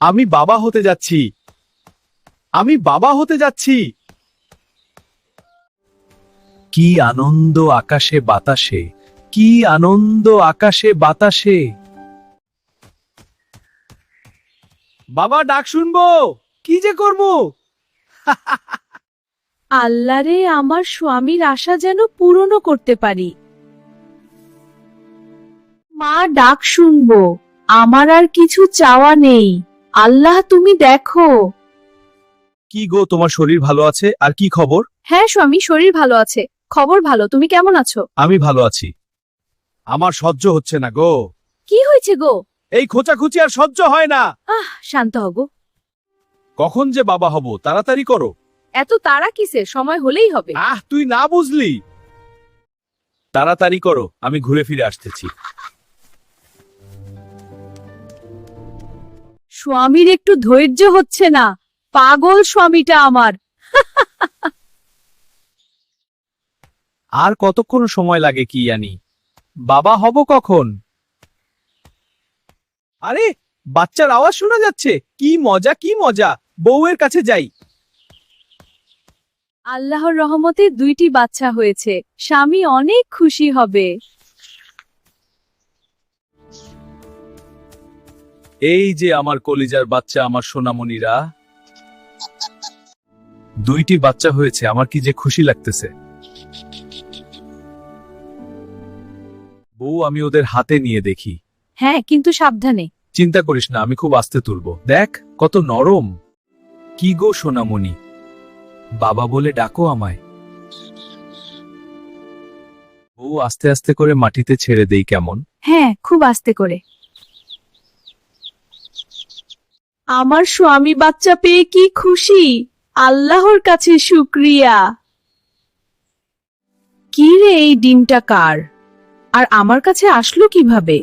আমি বাবা হতে যাচ্ছি। আমি বাবা হতে যাচ্ছি। কি আনন্দ আকাশে বাতাসে, কি আনন্দ আকাশে বাতাসে। বাবা ডাক শুনবো, কি যে করবো। আল্লাহরে আমার স্বামীর আশা যেন পূরণ করতে পারি। মা ডাক শুনবো, আমার আর কিছু চাওয়া নেই। আল্লাহ তুমি দেখো। কি গো, তোমার শরীর ভালো আছে? আর কি খবর? হ্যাঁ স্বামী, শরীর ভালো আছে, খবর ভালো। তুমি কেমন আছো? আমি ভালো আছি। আমার সহ্য হচ্ছে না গো। কি হয়েছে গো? এই খোঁচাখুচি আর সহ্য হয় না। শান্ত হও গো। কখন যে বাবা হব, তাড়াতাড়ি করো। এত তাড়া কিসের? সময় হলেই হবে। তুই না বুঝলি। তাড়াতাড়ি করো, আমি ঘুরে ফিরে আসতেছি। স্বামীর একটু ধৈর্য হচ্ছে না, পাগল স্বামীটা আমার। আর কতক্ষণ সময় লাগে কি জানি। বাবা হব কখন? আরে, বাচ্চার আওয়াজ শোনা যাচ্ছে। কি মজা, কি মজা। বউয়ের কাছে যাই। আল্লাহর রহমতে 2টি বাচ্চা হয়েছে, স্বামী অনেক খুশি হবে। এই যে আমার কলিজার বাচ্চা, আমার সোনামণিরা। 2টি বাচ্চা হয়েছে, আমার কি যে খুশি লাগতেছে। বউ, আমি ওদের হাতে নিয়ে দেখি। হ্যাঁ, কিন্তু সাবধানে। চিন্তা করিস না, আমি খুব আস্তে তুলবো। দেখ কত নরম। কি গো সোনামণি, বাবা বলে ডাকো আমায়। বউ, আস্তে আস্তে করে মাটিতে ছেড়ে দেই কেমন? হ্যাঁ, খুব আস্তে করে। আমার স্বামী বাচ্চা পেয়ে কি খুশি। আল্লাহর কাছে শুকরিয়া। কি রে, এই ডিমটা কার? আর আমার কাছে আসলো কিভাবে?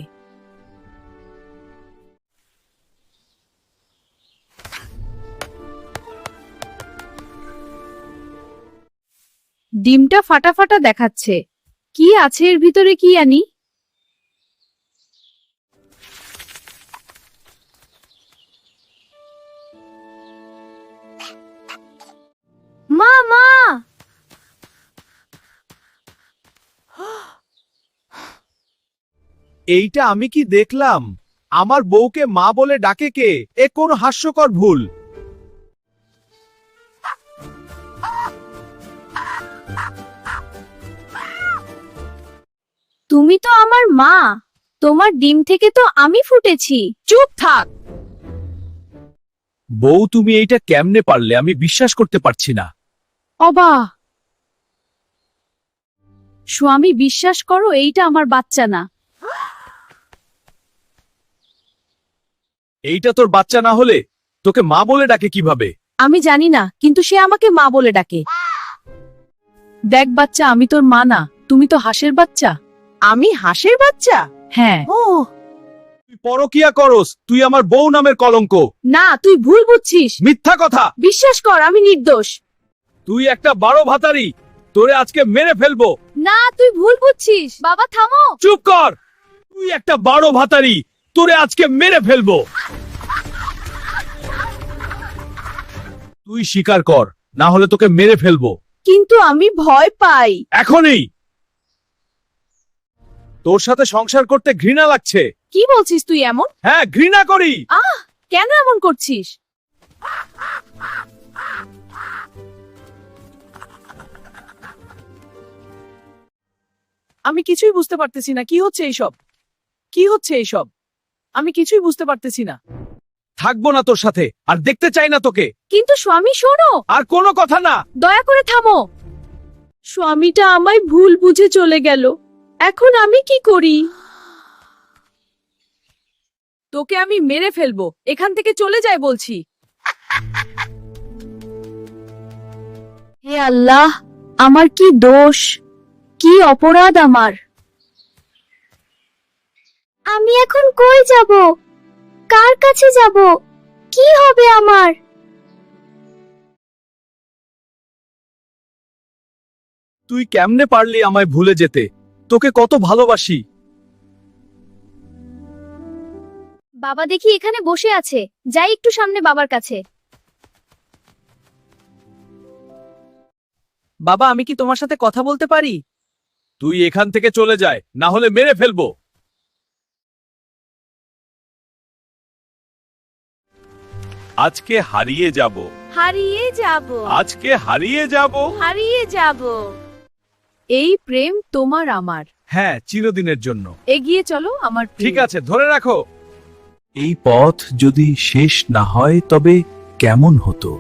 ডিমটা ফাটা ফাটা দেখাচ্ছে। কি আছে এর ভিতরে, কি আনি? মা, মা! এইটা আমি কি দেখলাম? আমার বউকে মা বলে ডাকে কে? এ কোন হাস্যকর ভুল। তুমি তো আমার মা, তোমার ডিম থেকে তো আমি ফুটেছি। চুপ থাক। বউ, তুমি এইটা কেমনে পারলে? আমি বিশ্বাস করতে পারছি না। অবা! স্বামী, বিশ্বাস করো, এইটা আমার বাচ্চা না। এইটা তোর বাচ্চা না হলে তোকে মা বলে ডাকে কিভাবে? আমি জানি না, কিন্তু সে আমাকে মা বলে ডাকে। দেখ বাচ্চা, আমি তোর মা না, তুমি তো হাঁসের বাচ্চা। আমি হাঁসের বাচ্চা? হ্যাঁ। ও, তুই পরকিয়া করস, তুই আমার বউ নামের কলঙ্ক। না, তুই ভুল বুঝছিস। মিথ্যা কথা। বিশ্বাস কর, আমি নির্দোষ। তুই একটা 12 ভাতারি, তোরে আজকে মেরে ফেলবো। না, তুই ভুল বুঝছিস। বাবা থামো। চুপ কর। তুই একটা 12 ভাতারি, তোরে আজকে মেরে ফেলবো। তুই স্বীকার কর, না হলে তোকে মেরে ফেলবো। কিন্তু আমি ভয় পাই। এখনই। তোর সাথে সংসার করতে ঘৃণা লাগছে। কি বলছিস তুই এমন? হ্যাঁ, ঘৃণা করি। কেন এমন করছিস? আমি কিছুই বুঝতে পারতেছি না। কি হচ্ছে এইসব? কি হচ্ছে এইসব? আমি কিছুই বুঝতে পারতেছি না। থাকবো না তোর সাথে, আর দেখতে চাই না তোকে। কিন্তু স্বামী, শোনো। আর কোনো কথা না। দয়া করে থামো। স্বামীটা আমায় ভুল বুঝে চলে গেল। এখন আমি কি করি? তোকে আমি মেরে ফেলবো। এখান থেকে চলে যায় বলছি। হে আল্লাহ, আমার কি দোষ, কি অপরাধ আমার। আমি এখন কই যাব? কার কাছে যাব? কি হবে আমার? তুই কেমনে পারলি আমায় ভুলে যেতে? তোকে কত ভালোবাসি। বাবা দেখি এখানে বসে আছে, যাই একটু সামনে বাবার কাছে। বাবা, আমি কি তোমার সাথে কথা বলতে পারি? তুই এখান থেকে চলে যায়, না হলে মেরে ফেলবো। আজকে হারিয়ে যাব, হারিয়ে যাব, আজকে হারিয়ে যাব। হারিয়ে যাব। এই প্রেম তোমার আমার। হ্যাঁ, চিরদিনের জন্য। এগিয়ে চলো আমার প্রিয়। ঠিক আছে, ধরে রাখো। এই পথ যদি শেষ না হয় তবে কেমন হতো?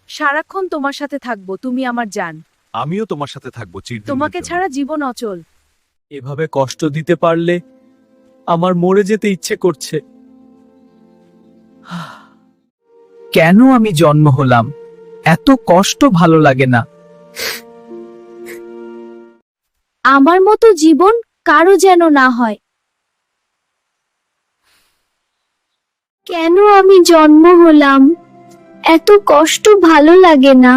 সারাক্ষণ তোমার সাথে থাকবো, তুমি আমার জান। আমিও তোমার সাথে থাকবো চিরদিনের তোমাকে জন্য। ছাড়া জীবন অচল। এভাবে কষ্ট দিতে পারলে আমার মরে যেতে ইচ্ছে করছে। কেন আমি জন্ম হলাম? এত কষ্ট ভালো লাগে না। আমার মতো জীবন কারো যেন না হয়। কেন আমি জন্ম হলাম? এত কষ্ট ভালো লাগে না।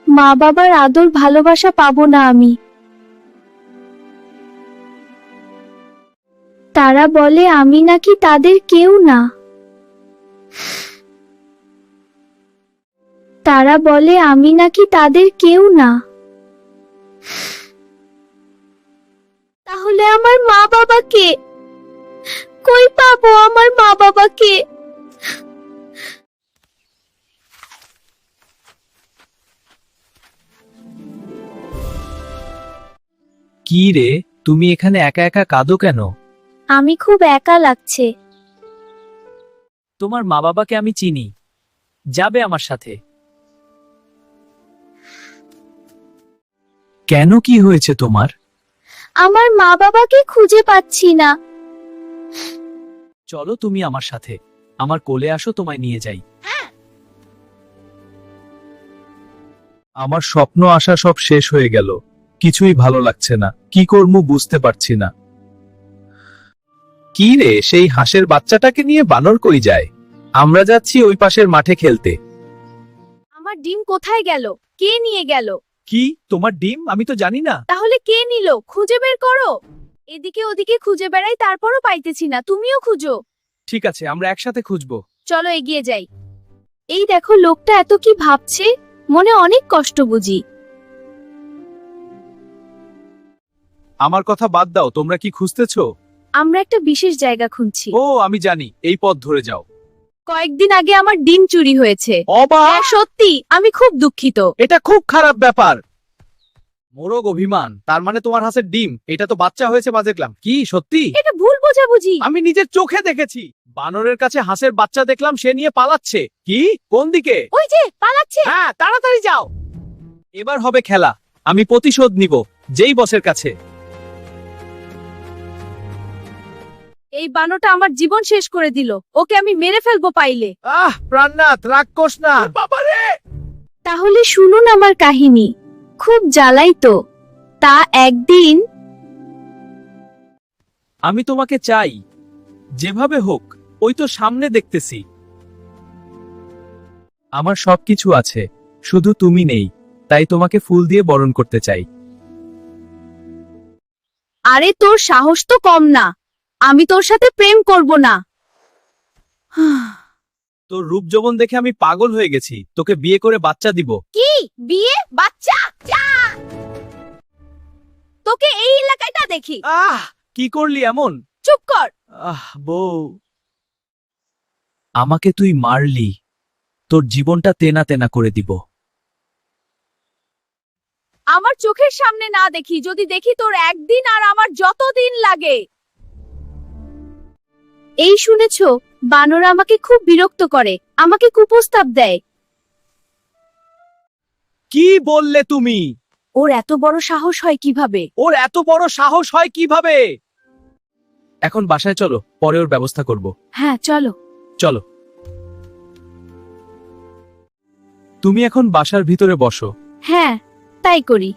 মা বাবার আদর ভালোবাসা পাবো না আমি। তারা বলে আমি নাকি তাদের কেউ না। তারা বলে আমি নাকি তাদের কেউ না। তাহলে আমার মা বাবাকে কই পাবো? আমার মা বাবাকে কি রে, তুমি এখানে একা একা কাঁদো কেন? আমি খুব একা লাগছে। তোমার মা বাবাকে আমি চিনি, যাবে আমার সাথে। কেন, কি হয়েছে তোমার? আমার মা বাবাকে খুঁজে পাচ্ছি না। চলো তুমি আমার সাথে, আমার কোলে আসো, তোমায় নিয়ে যাই। আমার স্বপ্ন আশা সব শেষ হয়ে গেল। কিছুই ভালো লাগছে না, কি করব বুঝতে পারছি না। কি রে, সেই হাঁসের বাচ্চাটাকে নিয়ে বানর কই যায়? আমরা যাচ্ছি ওই পাশের মাঠে খেলতে। আমার ডিম কোথায় গেল? কে নিয়ে গেল? কি, তোমার ডিম? আমি তো জানি না। তাহলে কে নিল? খুঁজে বের করো। এদিকে ওদিকে খুঁজে বেড়াই, তারপরও পাইতেছি না। তুমিও খুঁজো। ঠিক আছে, আমরা একসাথে খুঁজবো। চলো এগিয়ে যাই। এই দেখো, লোকটা এত কি ভাবছে, মনে অনেক কষ্ট বুঝি। আমার কথা বাদ দাও, তোমরা কি খুঁজতেছো? আমরা একটা বিশেষ জায়গা খুঁজছি। ও, আমি জানি, এই পথ ধরে যাও। কয়েকদিন আগে আমার ডিম চুরি হয়েছে। অবাক! হ্যাঁ, সত্যি, আমি খুব দুঃখিত। এটা খুব খারাপ ব্যাপার। মোরগ অভিমান, তার মানে তোমার হাঁসের ডিম, এটা তো বাচ্চা হয়েছে বা দেখলাম। কি সত্যি? এটা ভুল বোঝাবুঝি। আমি নিজের চোখে দেখেছি। বানরের কাছে হাঁসের বাচ্চা দেখলাম, সে নিয়ে পালাচ্ছে। কি, কোন দিকে? ওই যে পালাচ্ছে। হ্যাঁ, তাড়াতাড়ি যাও। এবার হবে খেলা। আমি প্রতিশোধ নিব, যেই বসের কাছে। এই বানরটা আমার জীবন শেষ করে দিল। ওকে আমি মেরে ফেলবো পাইলে। প্রাণনাথ, রাগ কোস না। বাবারে! তাহলে শুনুন আমার কাহিনী। খুব জ্বালাই তো। তা একদিন আমি তোমাকে চাই, যেভাবে হোক। ওই তো সামনে দেখতেছি। আমার সবকিছু আছে, শুধু তুমি নেই। তাই তোমাকে ফুল দিয়ে বরণ করতে চাই। আরে তোর সাহস তো কম না। আমি তোর সাথে প্রেম করব না। তোর রূপ যৌবন দেখে আমি পাগল হয়ে গেছি। তোকে বিয়ে করে বাচ্চা দিব। কি বিয়ে, বাচ্চা? যা! তোকে এই এলাকাটা দেখি। কি করলি এমন? চুপ কর। বউ, আমাকে তুই মারলি, তোর জীবনটা তেনা তেনা করে দিব। আমার চোখের সামনে না দেখি, যদি দেখি তোর একদিন আর আমার যতদিন লাগে। এই শুনেছো, বানর আমাকে খুব বিরক্ত করে, আমাকে কুপ্রস্তাব দেয়। কি বললে তুমি? ওর এত বড় সাহস হয় কিভাবে? ওর এত বড় সাহস হয় কিভাবে? এখন বাসায় চলো, পরে ওর ব্যবস্থা করব। হ্যাঁ চলো। চলো। তুমি এখন বাসার ভিতরে বসো। হ্যাঁ তাই করি।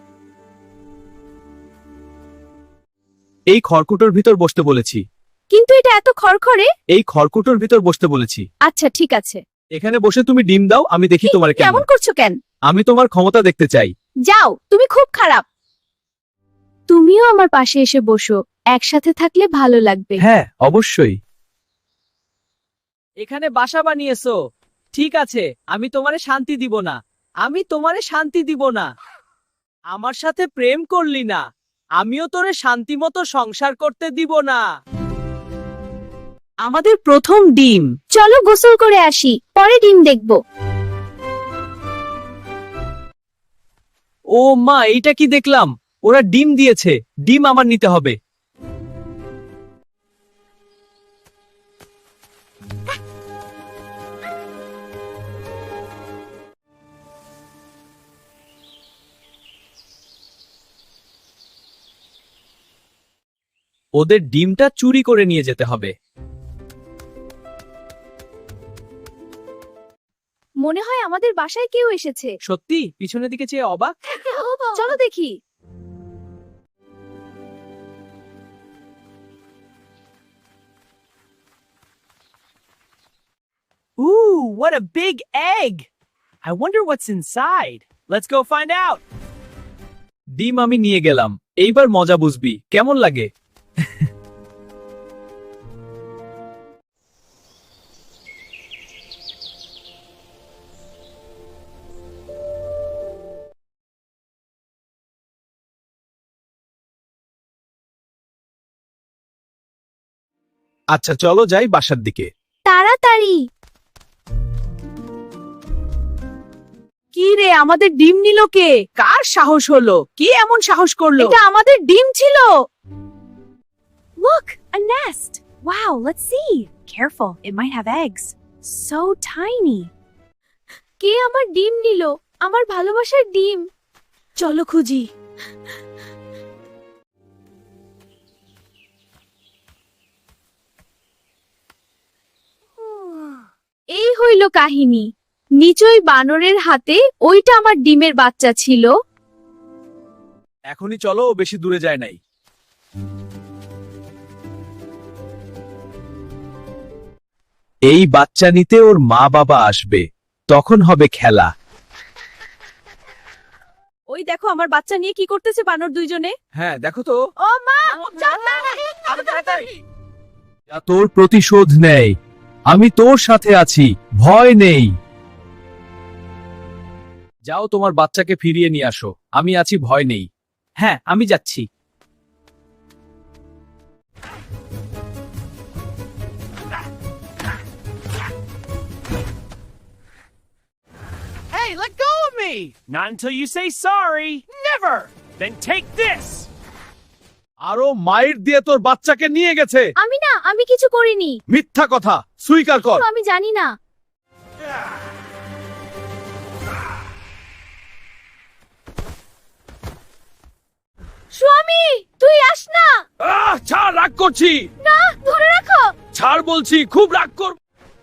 এই খড়কুটোর ভিতর বসতে বলেছি। কিন্তু এটা এত খড়খড়ে। এই খড়কুটোর ভিতর বসতে বলেছি। আচ্ছা ঠিক আছে। এখানে বসে তুমি ডিম দাও, আমি দেখি তোমার কেমন। কেমন করছো কেন? আমি তোমার ক্ষমতা দেখতে চাই। যাও, তুমি খুব খারাপ। তুমিও আমার পাশে এসে বসো, একসাথে থাকলে ভালো লাগবে। হ্যাঁ অবশ্যই। এখানে বাসা বানিয়েছো, ঠিক আছে, আমি তোমারে শান্তি দিব না। আমি তোমারে শান্তি দিব না। আমার সাথে প্রেম করলি না, আমিও তোরে শান্তি মতো সংসার করতে দিব না। আমাদের প্রথম ডিম। চলো গোসল করে আসি, পরে ডিম দেখবো। ও মা, এইটা কি দেখলাম? ওরা ডিম দিয়েছে। ডিম আমার নিতে হবে। ওদের ডিমটা চুরি করে নিয়ে যেতে হবে। মনে হয় আমাদের বাসায় কেউ এসেছে। সত্যি পিছনের দিকে চেয়ে অবাক। চলো দেখি। Ooh, what a big egg! I wonder what's inside. Let's go find out. ডিম আমি নিয়ে গেলাম, এইবার মজা বুঝবি কেমন লাগে। আচ্ছা চলো যাই বাসার দিকে। তাড়াতাড়ি। কি রে, আমাদের ডিম নিল কে? কার সাহস হলো? কি এমন সাহস করলো? এটা আমাদের ডিম ছিল। Look, a nest. Wow, let's see. Careful, it might have eggs. So tiny. কে আমার ডিম নিল? আমার ভালোবাসার ডিম। চলো খুঁজি। এই হইল কাহিনী। নিচই বানরের হাতে ওইটা আমার ডিমের বাচ্চা ছিল। এখনই চলো, ও বেশি দূরে যায় নাই। এই বাচ্চা নিতে ওর মা বাবা আসবে, তখন হবে খেলা। ওই দেখো আমার বাচ্চা নিয়ে কি করতেছে বানর দুইজনে। হ্যাঁ দেখো তো। ও মা, তোর প্রতিশোধ নেই, আমি তোর সাথে আছি, ভয় নেই। যাও তোমার বাচ্চাকে ফিরিয়ে নিয়ে আসো, আমি আছি, ভয় নেই। হ্যাঁ, আমি যাচ্ছি। Hey, let go of me! Not until you say sorry. Never! Then take this! আরো মাইর দিয়ে তোর বাচ্চাকে নিয়ে গেছে। আমি কিছু করিনি। মিথ্যা কথা, স্বীকার কর। আমি জানি না। স্বামী, তুই আস না। ছাড়, রাগ করছি। না, ধরে রাখো। ছাড় বলছি, খুব রাগ কর।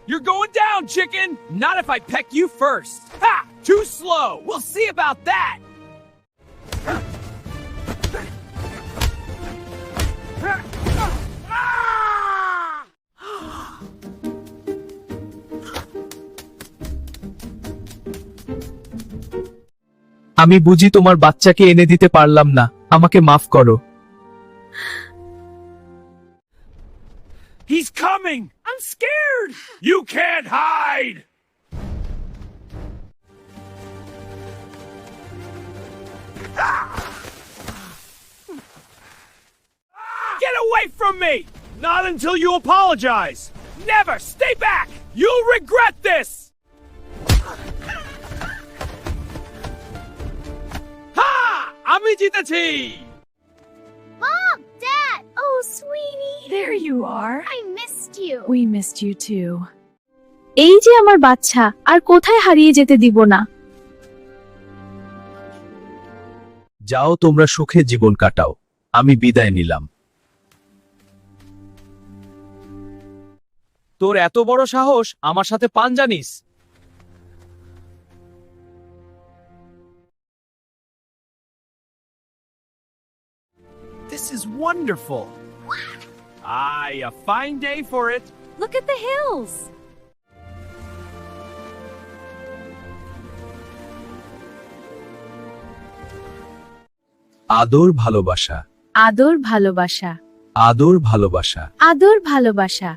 You're going down, chicken! Not if I peck you first. Ha! Too slow. We'll see about that. আমি বুঝি তোমার বাচ্চাকে এনে দিতে পারলাম না, আমাকে মাফ করো। He's coming! I'm scared! You can't hide! Get away from me! Not until you apologize! Never! Stay back! You'll regret this! Ha! আমি জিতেছি! Mom, Dad. Oh, sweetie. There you are. I missed you. We missed you too. এই যে আমার বাচ্চা, আর কোথায় হারিয়ে যেতে দিব না। যাও তোমরা সুখে জীবন কাটাও, আমি বিদায় নিলাম। তোর এত বড় সাহস আমার সাথে পান জানিস? This is wonderful. Aye, a fine day for it. Look at the hills. আদর ভালোবাসা, আদর ভালোবাসা, আদর ভালোবাসা। আদর ভালোবাসা।